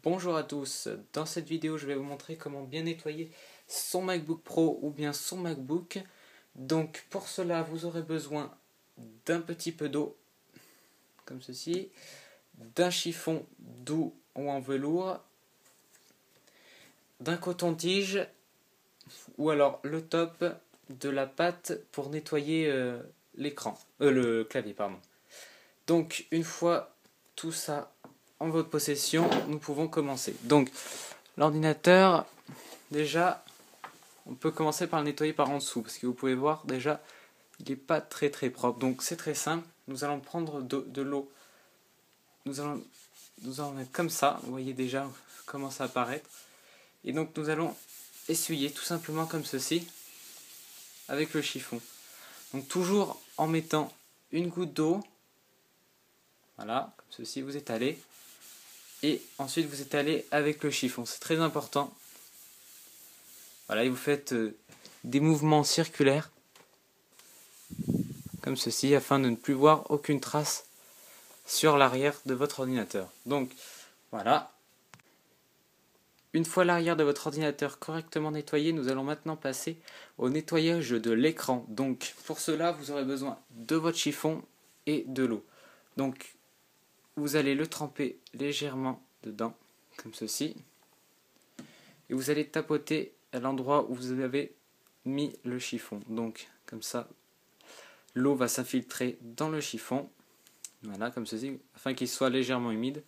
Bonjour à tous, dans cette vidéo je vais vous montrer comment bien nettoyer son MacBook Pro ou bien son MacBook. Donc pour cela vous aurez besoin d'un petit peu d'eau, comme ceci, d'un chiffon doux ou en velours, d'un coton-tige ou alors le top de la pâte pour nettoyer le clavier pardon. Donc une fois tout ça en votre possession, nous pouvons commencer. Donc l'ordinateur, déjà, on peut commencer par le nettoyer par en dessous, parce que vous pouvez voir déjà, il n'est pas très propre. Donc c'est très simple, nous allons prendre de l'eau, nous allons mettre comme ça, vous voyez déjà comment ça apparaît. Et donc nous allons essuyer tout simplement comme ceci, avec le chiffon. Donc toujours en mettant une goutte d'eau, voilà, comme ceci, vous étalez. Et ensuite vous étalez avec le chiffon, c'est très important. Voilà, et vous faites des mouvements circulaires, comme ceci, afin de ne plus voir aucune trace sur l'arrière de votre ordinateur. Donc, voilà. Une fois l'arrière de votre ordinateur correctement nettoyé, nous allons maintenant passer au nettoyage de l'écran. Donc, pour cela, vous aurez besoin de votre chiffon et de l'eau. Donc, vous allez le tremper légèrement dedans, comme ceci. Et vous allez tapoter à l'endroit où vous avez mis le chiffon. Donc, comme ça, l'eau va s'infiltrer dans le chiffon. Voilà, comme ceci, afin qu'il soit légèrement humide.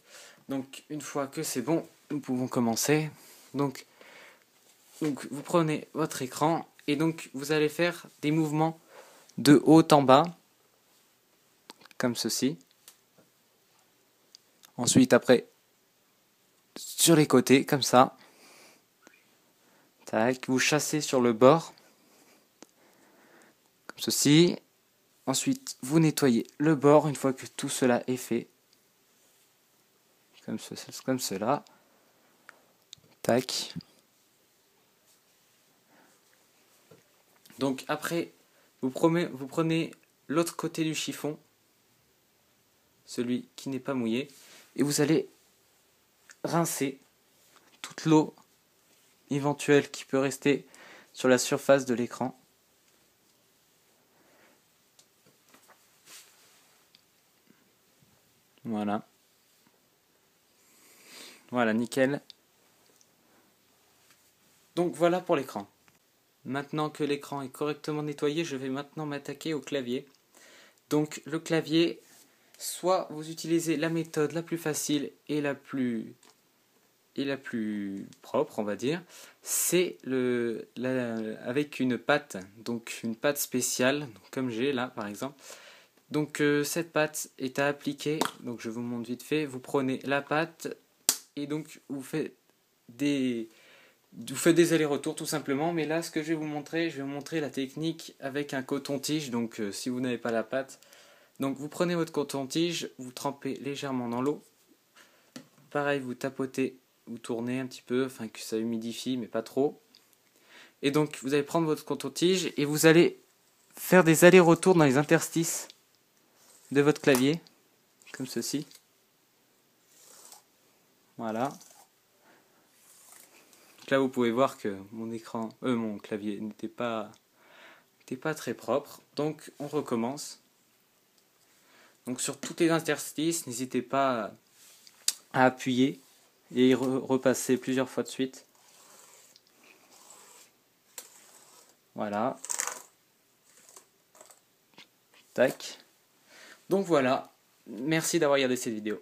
Donc, une fois que c'est bon, nous pouvons commencer. Donc, vous prenez votre écran et donc vous allez faire des mouvements de haut en bas, comme ceci. Ensuite, après, sur les côtés, comme ça. Tac, vous chassez sur le bord, comme ceci. Ensuite, vous nettoyez le bord une fois que tout cela est fait. Comme cela. Tac. Donc après, vous prenez l'autre côté du chiffon, celui qui n'est pas mouillé, et vous allez rincer toute l'eau éventuelle qui peut rester sur la surface de l'écran. Voilà. Voilà, nickel. Donc voilà pour l'écran. Maintenant que l'écran est correctement nettoyé, je vais maintenant m'attaquer au clavier. Donc le clavier, soit vous utilisez la méthode la plus facile et la plus propre, on va dire, c'est avec une pâte, donc une pâte spéciale, comme j'ai là par exemple. Donc cette pâte est à appliquer, donc je vous montre vite fait. Vous prenez la pâte et donc vous faites des allers-retours tout simplement. Mais là, ce que je vais vous montrer la technique avec un coton-tige. Donc si vous n'avez pas la pâte, donc vous prenez votre coton-tige, vous trempez légèrement dans l'eau. Pareil, vous tapotez, vous tournez un petit peu afin que ça humidifie, mais pas trop. Et donc vous allez prendre votre coton-tige et vous allez faire des allers-retours dans les interstices de votre clavier, comme ceci. Voilà. Donc là vous pouvez voir que mon clavier n'était pas très propre. Donc on recommence. Donc sur toutes les interstices, n'hésitez pas à appuyer et repasser plusieurs fois de suite. Voilà. Tac. Donc voilà. Merci d'avoir regardé cette vidéo.